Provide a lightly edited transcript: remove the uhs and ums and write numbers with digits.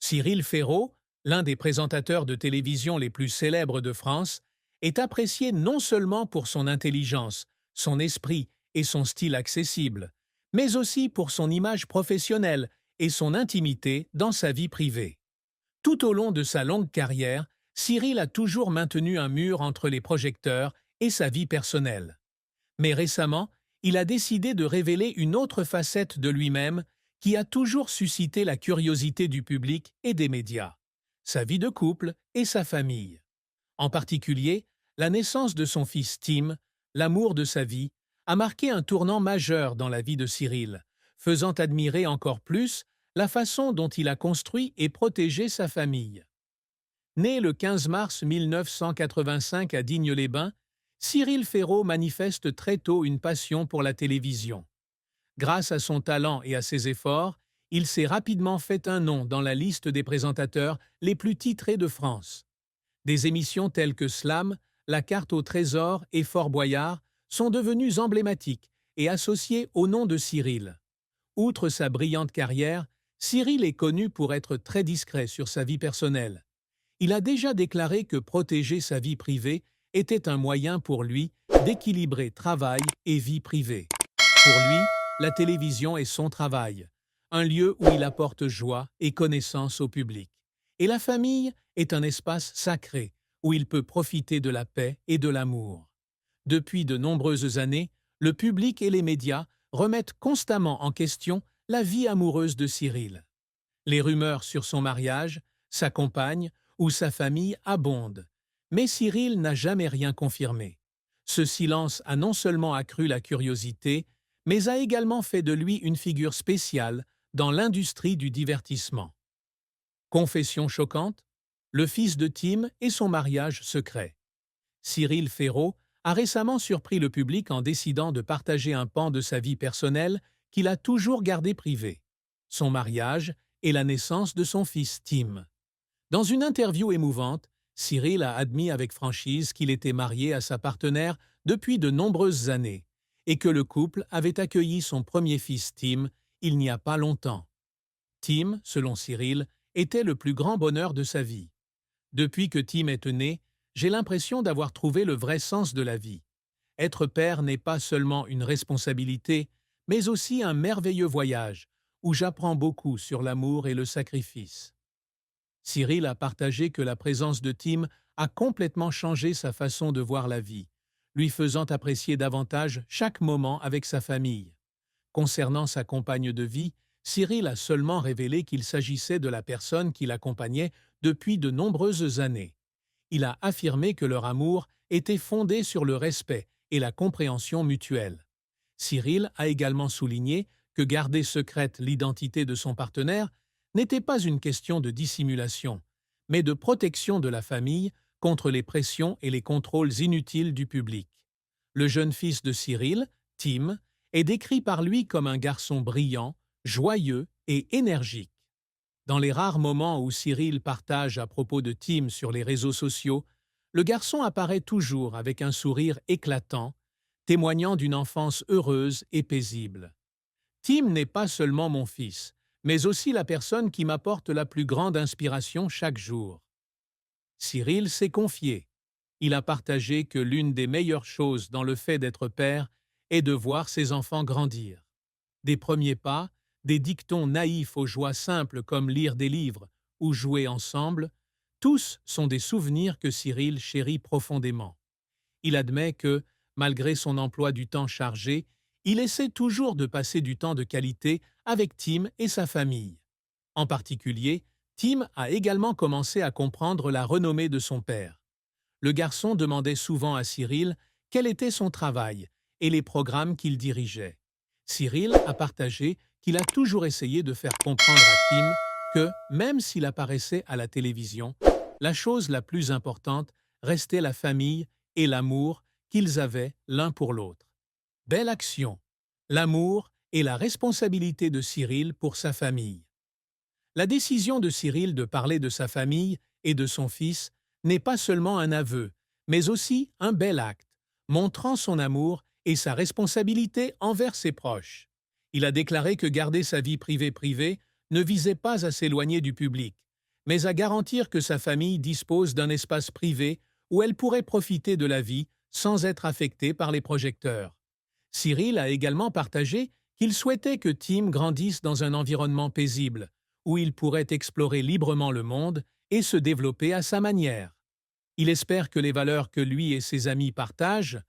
Cyril Ferraud, l'un des présentateurs de télévision les plus célèbres de France, est apprécié non seulement pour son intelligence, son esprit et son style accessible, mais aussi pour son image professionnelle et son intimité dans sa vie privée. Tout au long de sa longue carrière, Cyril a toujours maintenu un mur entre les projecteurs et sa vie personnelle. Mais récemment, il a décidé de révéler une autre facette de lui-même qui a toujours suscité la curiosité du public et des médias: sa vie de couple et sa famille. En particulier, la naissance de son fils Tim, l'amour de sa vie, a marqué un tournant majeur dans la vie de Cyril, faisant admirer encore plus la façon dont il a construit et protégé sa famille. Né le 15 mars 1985 à Digne-les-Bains, Cyril Ferraud manifeste très tôt une passion pour la télévision. Grâce à son talent et à ses efforts, il s'est rapidement fait un nom dans la liste des présentateurs les plus titrés de France. Des émissions telles que Slam, La carte au trésor et Fort Boyard sont devenues emblématiques et associées au nom de Cyril. Outre sa brillante carrière, Cyril est connu pour être très discret sur sa vie personnelle. Il a déjà déclaré que protéger sa vie privée était un moyen pour lui d'équilibrer travail et vie privée. Pour lui, la télévision est son travail, un lieu où il apporte joie et connaissance au public. Et la famille est un espace sacré où il peut profiter de la paix et de l'amour. Depuis de nombreuses années, le public et les médias remettent constamment en question la vie amoureuse de Cyril. Les rumeurs sur son mariage, sa compagne ou sa famille abondent, mais Cyril n'a jamais rien confirmé. Ce silence a non seulement accru la curiosité, mais a également fait de lui une figure spéciale dans l'industrie du divertissement. Confession choquante: le fils de Tim et son mariage secret. Cyril Ferraud a récemment surpris le public en décidant de partager un pan de sa vie personnelle qu'il a toujours gardé privé: son mariage et la naissance de son fils Tim. Dans une interview émouvante, Cyril a admis avec franchise qu'il était marié à sa partenaire depuis de nombreuses années et que le couple avait accueilli son premier fils Tim il n'y a pas longtemps. Tim, selon Cyril, était le plus grand bonheur de sa vie. Depuis que Tim est né, j'ai l'impression d'avoir trouvé le vrai sens de la vie. Être père n'est pas seulement une responsabilité, mais aussi un merveilleux voyage où j'apprends beaucoup sur l'amour et le sacrifice. Cyril a partagé que la présence de Tim a complètement changé sa façon de voir la vie, lui faisant apprécier davantage chaque moment avec sa famille. Concernant sa compagne de vie, Cyril a seulement révélé qu'il s'agissait de la personne qui l'accompagnait depuis de nombreuses années. Il a affirmé que leur amour était fondé sur le respect et la compréhension mutuelle. Cyril a également souligné que garder secrète l'identité de son partenaire n'était pas une question de dissimulation, mais de protection de la famille contre les pressions et les contrôles inutiles du public. Le jeune fils de Cyril, Tim, est décrit par lui comme un garçon brillant, joyeux et énergique. Dans les rares moments où Cyril partage à propos de Tim sur les réseaux sociaux, le garçon apparaît toujours avec un sourire éclatant, témoignant d'une enfance heureuse et paisible. Tim n'est pas seulement mon fils, mais aussi la personne qui m'apporte la plus grande inspiration chaque jour. Cyril s'est confié. Il a partagé que l'une des meilleures choses dans le fait d'être père est de voir ses enfants grandir. Des premiers pas, des dictons naïfs aux joies simples comme lire des livres ou jouer ensemble, tous sont des souvenirs que Cyril chérit profondément. Il admet que, malgré son emploi du temps chargé, il essaie toujours de passer du temps de qualité avec Tim et sa famille. En particulier, Tim a également commencé à comprendre la renommée de son père. Le garçon demandait souvent à Cyril quel était son travail et les programmes qu'il dirigeait. Cyril a partagé qu'il a toujours essayé de faire comprendre à Tim que, même s'il apparaissait à la télévision, la chose la plus importante restait la famille et l'amour qu'ils avaient l'un pour l'autre. Belle action, l'amour et la responsabilité de Cyril pour sa famille. La décision de Cyril de parler de sa famille et de son fils n'est pas seulement un aveu, mais aussi un bel acte, montrant son amour et sa responsabilité envers ses proches. Il a déclaré que garder sa vie privée ne visait pas à s'éloigner du public, mais à garantir que sa famille dispose d'un espace privé où elle pourrait profiter de la vie sans être affectée par les projecteurs. Cyril a également partagé qu'il souhaitait que Tim grandisse dans un environnement paisible, où il pourrait explorer librement le monde et se développer à sa manière. Il espère que les valeurs que lui et ses amis partagent,